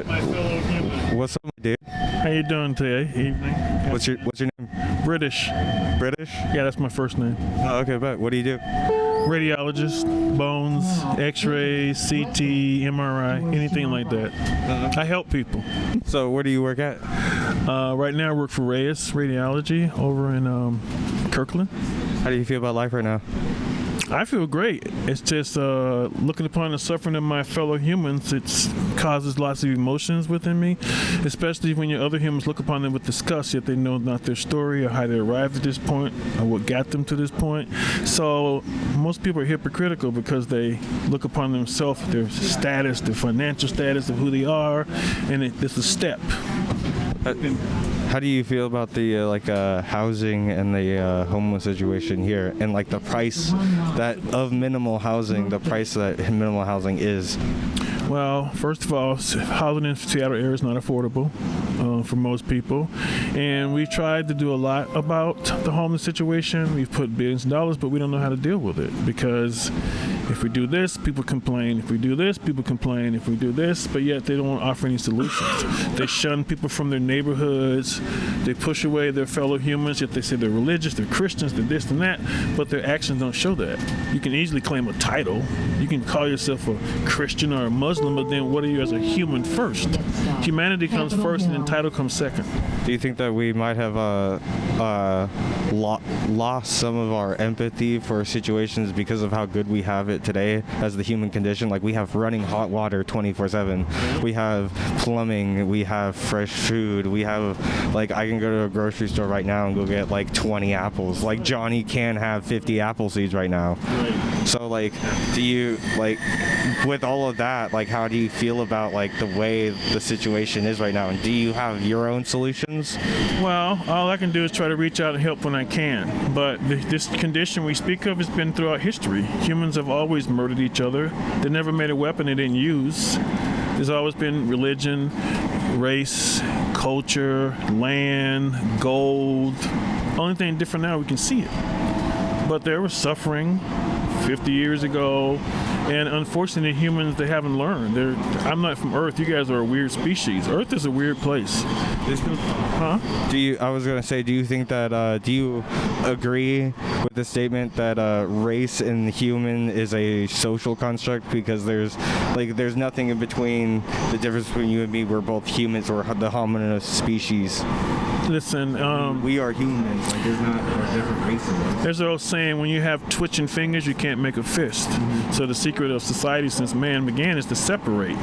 What? What's up, dude? How you doing today? Evening. What's your name? British. British? Yeah, that's my first name. Oh, okay, but what do you do? Radiologist, bones, X-rays, CT, MRI, anything like that. I help people. So where do you work at? Right now I work for Reyes Radiology over in Kirkland. How do you feel about life right now? I feel great. It's just looking upon the suffering of my fellow humans. It causes lots of emotions within me, especially when your other humans look upon them with disgust, yet they know not their story or how they arrived at this point or what got them to this point. So most people are hypocritical because they look upon themselves, their status, their financial status of who they are, and it's a step. How do you feel about the housing and the homeless situation here, and like the price that of minimal housing, the price that minimal housing is? Well, first of all, housing in the Seattle area is not affordable for most people, and we've tried to do a lot about the homeless situation. We've put billions of dollars, but we don't know how to deal with it, because if we do this, people complain. If we do this, people complain. If we do this, but yet they don't offer any solutions. They shun people from their neighborhoods. They push away their fellow humans, yet they say they're religious, they're Christians, they're this and that, but their actions don't show that. You can easily claim a title. You can call yourself a Christian or a Muslim, but then what are you as a human first? Humanity comes first and then title comes second. Do you think that we might have lost some of our empathy for situations because of how good we have it today as the human condition? Like, we have running hot water 24/7. We have plumbing. We have fresh food. We have, like, I can go to a grocery store right now and go get like 20 apples. Like, Johnny can have 50 apple seeds right now. So, like, do you, like, with all of that, like, how do you feel about, like, the way the situation is right now? And do you have your own solutions? Well, all I can do is try to reach out and help when I can. But this condition we speak of has been throughout history. Humans have always murdered each other. They never made a weapon they didn't use. There's always been religion, race, culture, land, gold. Only thing different now, we can see it. But there was suffering 50 years ago, and unfortunately humans, they haven't learned. I'm not from Earth. You guys are a weird species. Earth is a weird place. I was gonna say, do you think that do you agree with the statement that race and human is a social construct, because there's nothing in between? The difference between you and me, we're both humans, or the hominid species. Listen, we are humans. Like, there's not different races. There's an old saying: when you have twitching fingers, you can't make a fist. So the secret of society since man began is to separate.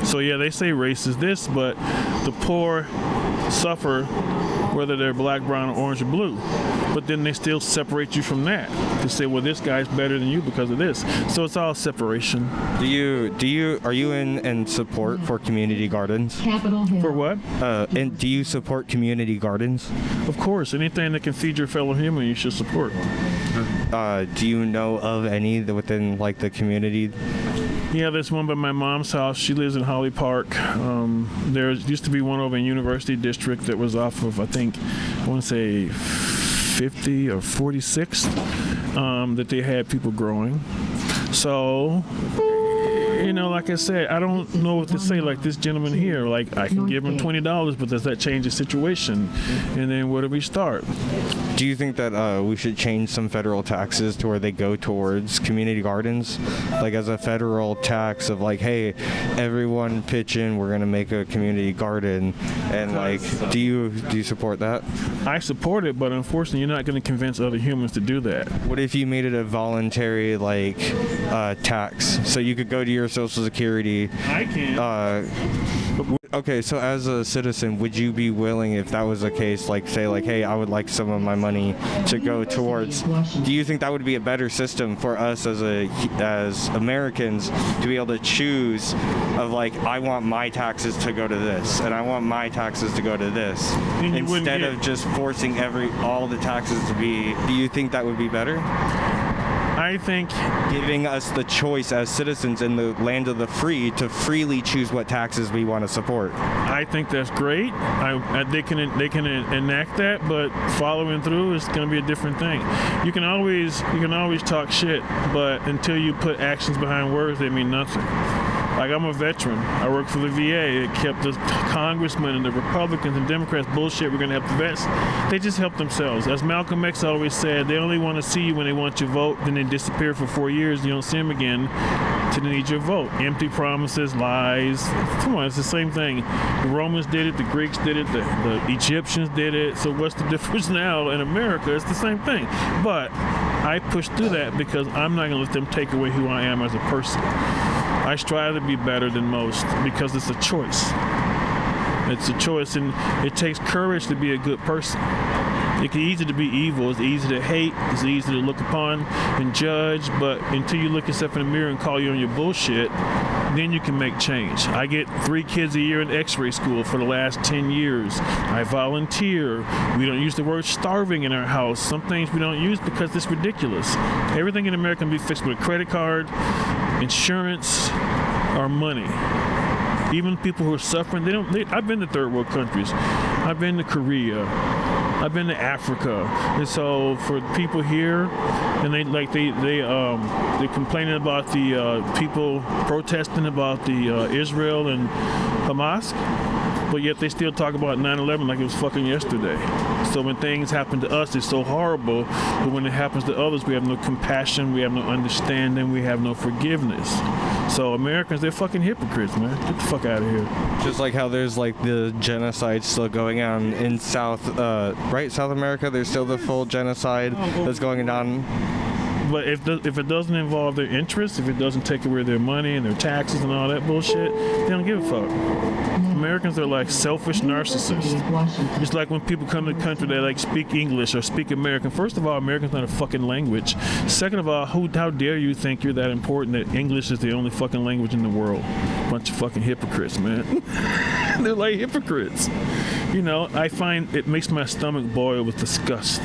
So yeah, they say race is this, but the poor suffer whether they're black, brown, orange, or blue. But then they still separate you from that to say, well, this guy's better than you because of this. So it's all separation. Are you in support for community gardens? For what? And do you support community gardens? Of course. Anything that can feed your fellow human, you should support. Do you know of any within, like, the community? Yeah, there's one by my mom's house. She lives in Holly Park. There used to be one over in University District that was off of, I want to say 50 or 46th, that they had people growing. So, like I said, I don't know what to say. Like this gentleman here, like, I can give him $20, but does that change the situation? And then where do we start? Do you think that we should change some federal taxes to where they go towards community gardens? Like, as a federal tax of, like, hey, everyone pitch in, we're going to make a community garden. And, like, do you support that? I support it, but unfortunately you're not going to convince other humans to do that. What if you made it a voluntary, like, tax? So you could go to your Social Security. I can. Okay, so as a citizen, would you be willing, if that was the case, like, say, like, hey, I would like some of my money to go towards, do you think that would be a better system for us as Americans to be able to choose of, like, I want my taxes to go to this, and I want my taxes to go to this, instead of just forcing all the taxes to be, do you think that would be better? I think giving us the choice as citizens in the land of the free to freely choose what taxes we want to support. I think that's great. They can enact that, but following through is going to be a different thing. You can always talk shit, but until you put actions behind words, they mean nothing. Like, I'm a veteran. I work for the VA. It kept the congressmen and the Republicans and Democrats bullshit. We're going to help the vets. They just help themselves. As Malcolm X always said, they only want to see you when they want your vote. Then they disappear for 4 years. You don't see them again till they need your vote. Empty promises, lies. Come on, it's the same thing. The Romans did it. The Greeks did it. The Egyptians did it. So what's the difference now in America? It's the same thing. But I push through that because I'm not going to let them take away who I am as a person. I strive to be better than most because it's a choice. It's a choice, and it takes courage to be a good person. It's easy to be evil. It's easy to hate. It's easy to look upon and judge. But until you look yourself in the mirror and call you on your bullshit, then you can make change. I get 3 kids a year in x-ray school for the last 10 years. I volunteer. We don't use the word starving in our house. Some things we don't use because it's ridiculous. Everything in America can be fixed with a credit card, insurance, or money. Even people who are suffering, I've been to third world countries. I've been to Korea. I've been to Africa. And so for people here, and they're complaining about the people protesting about the Israel and Hamas, but yet they still talk about 9/11 like it was fucking yesterday. So when things happen to us, it's so horrible, but when it happens to others, we have no compassion, we have no understanding, we have no forgiveness. So Americans, they're fucking hypocrites, man. Get the fuck out of here. Just like how there's like the genocide still going on in South America, there's still the full genocide that's going on. But if it doesn't involve their interests, if it doesn't take away their money and their taxes and all that bullshit, they don't give a fuck. Americans are like selfish narcissists. It's like when people come to the country, they like speak English or speak American. First of all, American's not a fucking language. Second of all, how dare you think you're that important that English is the only fucking language in the world? Bunch of fucking hypocrites, man. They're like hypocrites. You know, I find it makes my stomach boil with disgust.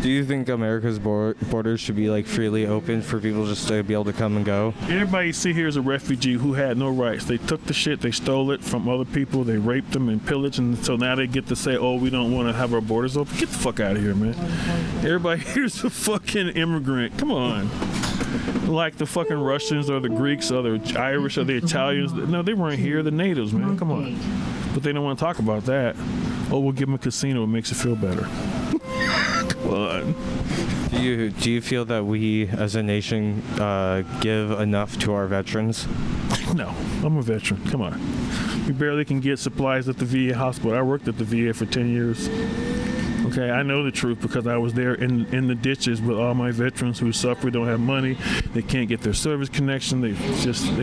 Do you think America's borders should be like freely open for people just to be able to come and go? Everybody you see here is a refugee who had no rights. They took the shit, they stole it from other people, they raped them and pillaged, and so now they get to say, oh, we don't want to have our borders open. Get the fuck out of here, man. Everybody here's a fucking immigrant. Come on. Like the fucking Russians or the Greeks or the Irish or the Italians. No, they weren't here. The natives, man. Come on. But they don't want to talk about that. Oh, we'll give them a casino. It makes it feel better. Come on. Do you feel that we as a nation give enough to our veterans? No, I'm a veteran. Come on. We barely can get supplies at the VA hospital. I worked at the VA for 10 years. Okay, I know the truth because I was there in the ditches with all my veterans who suffer, don't have money, they can't get their service connection, they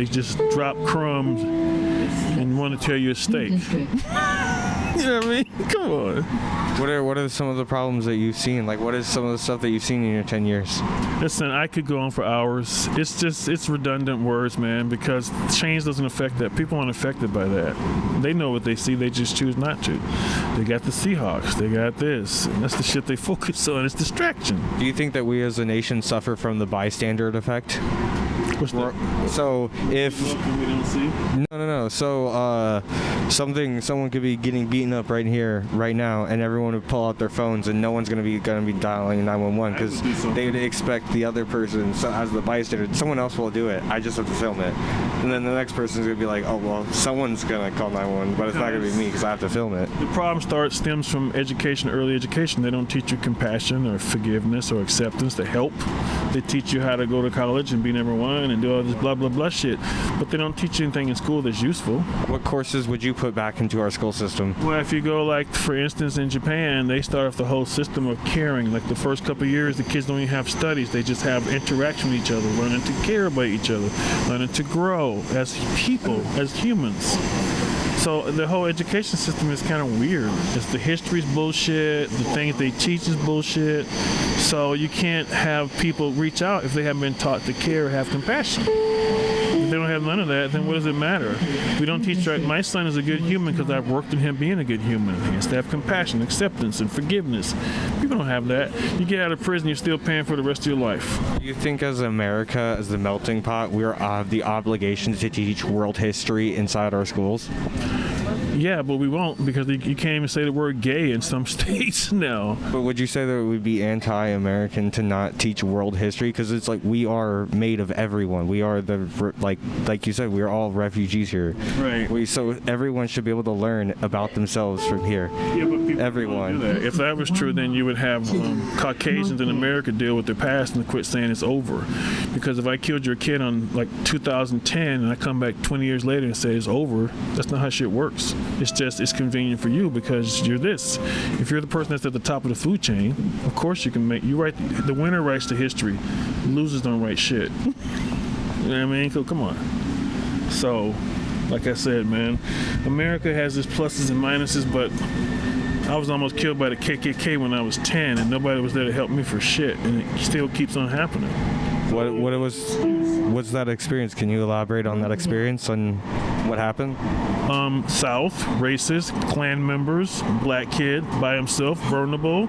just drop crumbs and want to tear you a steak. You know what I mean? Come on. What are some of the problems that you've seen? Like, what is some of the stuff that you've seen in your 10 years? Listen, I could go on for hours. It's redundant words, man, because change doesn't affect that. People aren't affected by that. They know what they see, they just choose not to. They got the Seahawks, they got this, and that's the shit they focus on. It's distraction. Do you think that we as a nation suffer from the bystander effect? What's that? So if we don't see? No. So someone could be getting beaten up right here, right now, and everyone would pull out their phones, and no one's gonna be dialing 911 because they would expect the other person, so as the bystander, someone else will do it. I just have to film it, and then the next person's gonna be like, oh well, someone's gonna call 911, but it's not gonna be me because I have to film it. The problem stems from education, early education. They don't teach you compassion or forgiveness or acceptance to help. They teach you how to go to college and be number one and do all this blah blah blah shit, but they don't teach you anything in school that's useful. What courses would you put back into our school system? Well, if you go, like, for instance, in Japan, they start off the whole system of caring. Like, the first couple of years, the kids don't even have studies. They just have interaction with each other, learning to care about each other, learning to grow as people, as humans. So the whole education system is kind of weird. It's the history's bullshit, the things they teach is bullshit. So you can't have people reach out if they haven't been taught to care or have compassion. If they don't have none of that, then what does it matter? We don't teach, right? My son is a good human because I've worked on him being a good human. He has to have compassion, acceptance, and forgiveness. People don't have that. You get out of prison, you're still paying for the rest of your life. Do you think as America, as the melting pot, we have the obligation to teach world history inside our schools? Yeah, but we won't because you can't even say the word gay in some states now. But would you say that it would be anti-American to not teach world history? Because it's like we are made of everyone. We are like you said, we are all refugees here. Right. So everyone should be able to learn about themselves from here. Yeah, but people everyone. don't do that. If that was true, then you would have Caucasians in America deal with their past and quit saying it's over. Because if I killed your kid on like 2010 and I come back 20 years later and say it's over, that's not how shit works. It's convenient for you because you're this. If you're the person that's at the top of the food chain, of course you can the winner writes the history. Losers don't write shit. You know what I mean? So come on. So, like I said, man, America has its pluses and minuses, but I was almost killed by the KKK when I was 10 and nobody was there to help me for shit, and it still keeps on happening. What's that experience? Can you elaborate on that experience and what happened? South, racist, Klan members, black kid by himself, vulnerable,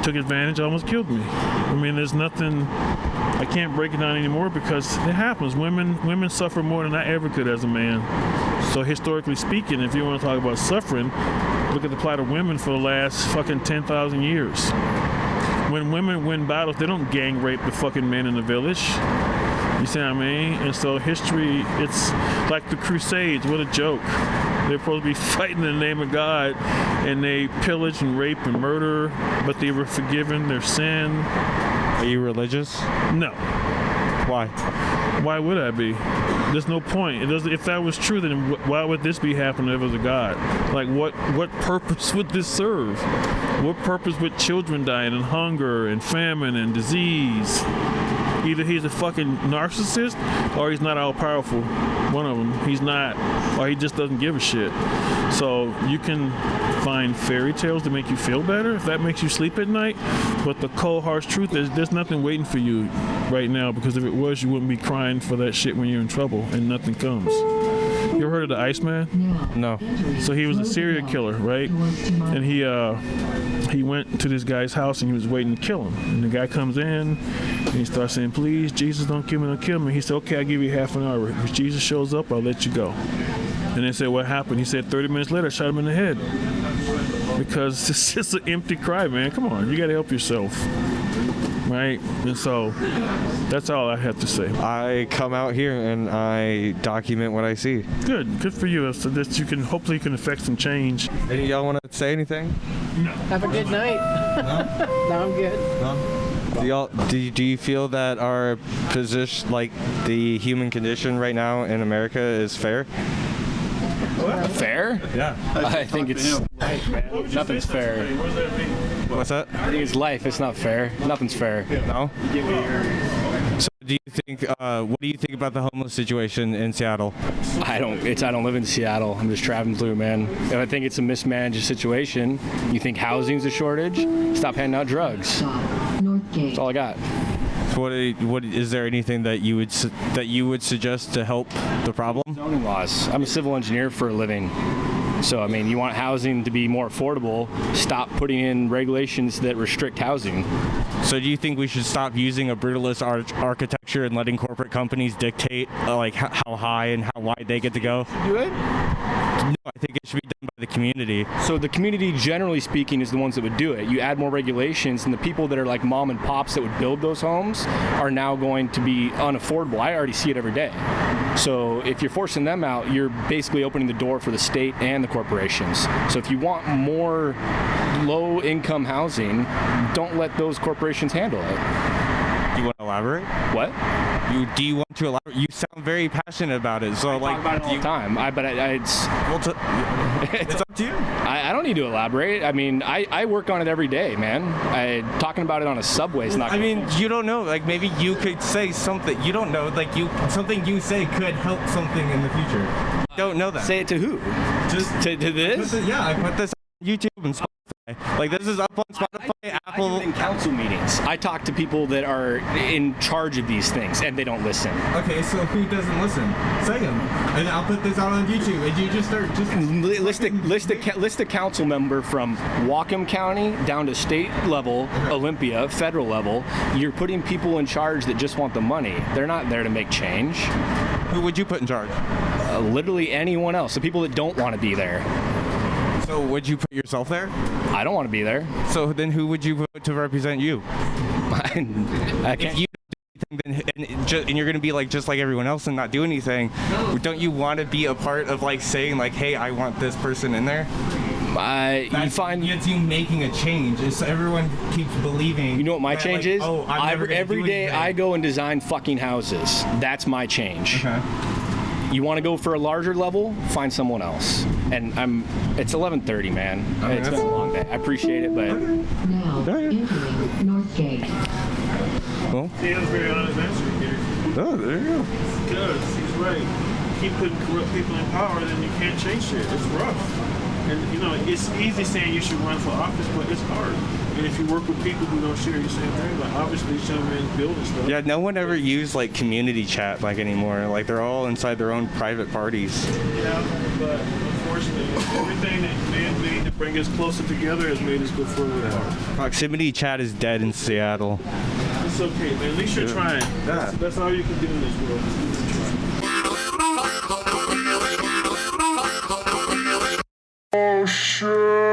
took advantage, almost killed me. I mean, there's nothing, I can't break it down anymore because it happens. Women suffer more than I ever could as a man. So historically speaking, if you want to talk about suffering, look at the plight of women for the last fucking 10,000 years. When women win battles, they don't gang rape the fucking men in the village. You see what I mean? And so history, it's like the Crusades. What a joke. They're supposed to be fighting in the name of God, and they pillage and rape and murder, but they were forgiven their sin. Are you religious? No. Why? Why would I be? There's no point. If that was true, then why would this be happening if it was a God? Like, what purpose would this serve? What purpose would children dying and hunger and famine and disease? Either he's a fucking narcissist or he's not all-powerful. One of them. He's not, or he just doesn't give a shit. So you can find fairy tales to make you feel better if that makes you sleep at night. But the cold, harsh truth is there's nothing waiting for you right now, because if it was, you wouldn't be crying for that shit when you're in trouble and nothing comes. You ever heard of the Iceman? No. So he was a serial killer, right? And he went to this guy's house and he was waiting to kill him. And the guy comes in and he starts saying, "Please, Jesus, don't kill me, don't kill me." He said, "Okay, I'll give you half an hour. If Jesus shows up, I'll let you go." And they said, "What happened?" He said, 30 minutes later, I shot him in the head. Because it's just an empty cry, man. Come on, you got to help yourself. Right? And so that's all I have to say. I come out here and I document what I see. Good for you. So that you can, hopefully you can affect some change. Any of y'all want to say anything? No. Have a good night. No? No, I'm good. No? Do you feel that our position, like the human condition right now in America, is fair? Fair? Yeah. I think it's life, man. Nothing's fair. What's that? I think it's life. It's not fair. Nothing's fair. No? So do you think, what do you think about the homeless situation in Seattle? I don't live in Seattle. I'm just traveling through, man. If I think it's a mismanaged situation, you think housing's a shortage, stop handing out drugs. That's all I got. What is there anything that you would suggest to help the problem? Zoning laws. I'm a civil engineer for a living. So, I mean, you want housing to be more affordable, stop putting in regulations that restrict housing. So do you think we should stop using a brutalist architecture and letting corporate companies dictate like how high and how wide they get to go? Do it? No, I think it should be done by the community. So the community, generally speaking, is the ones that would do it. You add more regulations, and the people that are like mom and pops that would build those homes are now going to be unaffordable. I already see it every day. So if you're forcing them out, you're basically opening the door for the state and the corporations. So if you want more low-income housing, don't let those corporations handle it. You want to elaborate? What? Do you want to elaborate? You sound very passionate about it. So I like, talk about it all the time. It's up to you. I don't need to elaborate. I mean, I work on it every day, man. Talking about it on a subway is not. I mean, you don't know. Like maybe you could say something. You don't know. Like something you say could help something in the future. Don't know that. Say it to who? Just to this? I put this on YouTube and Spotify. Like this is up on Spotify, Apple. I do it in council meetings. I talk to people that are in charge of these things, and they don't listen. Okay, so who doesn't listen? Say them, and I'll put this out on YouTube. And you just start list a council member from Whatcom County down to state level, Olympia, federal level. You're putting people in charge that just want the money. They're not there to make change. Who would you put in charge? Literally anyone else. The people that don't want to be there. So would you put yourself there? I don't want to be there. So then who would you vote to represent you? I can't. If you don't do anything, and you're going to be like just like everyone else and not do anything, don't you want to be a part of like saying like, hey, I want this person in there? You find it's you making a change. It's everyone keeps believing. You know what my change is? Oh, every day I go and design fucking houses. That's my change. Okay. You want to go for a larger level? Find someone else. And it's 11:30, man. It's been a long day. I appreciate it, but Now, entering Northgate. Well, He has a very honest answer here. oh, there you go. Because he's right. Keep putting corrupt people in power, then you can't change shit. It's rough. And you know, it's easy saying you should run for office, but it's hard. And if you work with people who don't share your same thing, like obviously some men building stuff. Yeah, no one ever used like community chat like anymore. Like they're all inside their own private parties. Yeah, but unfortunately, everything that man made to bring us closer together has made us go further apart. Proximity chat is dead in Seattle. It's okay, man. At least you're trying. That's all you can do in this world. Oh shit.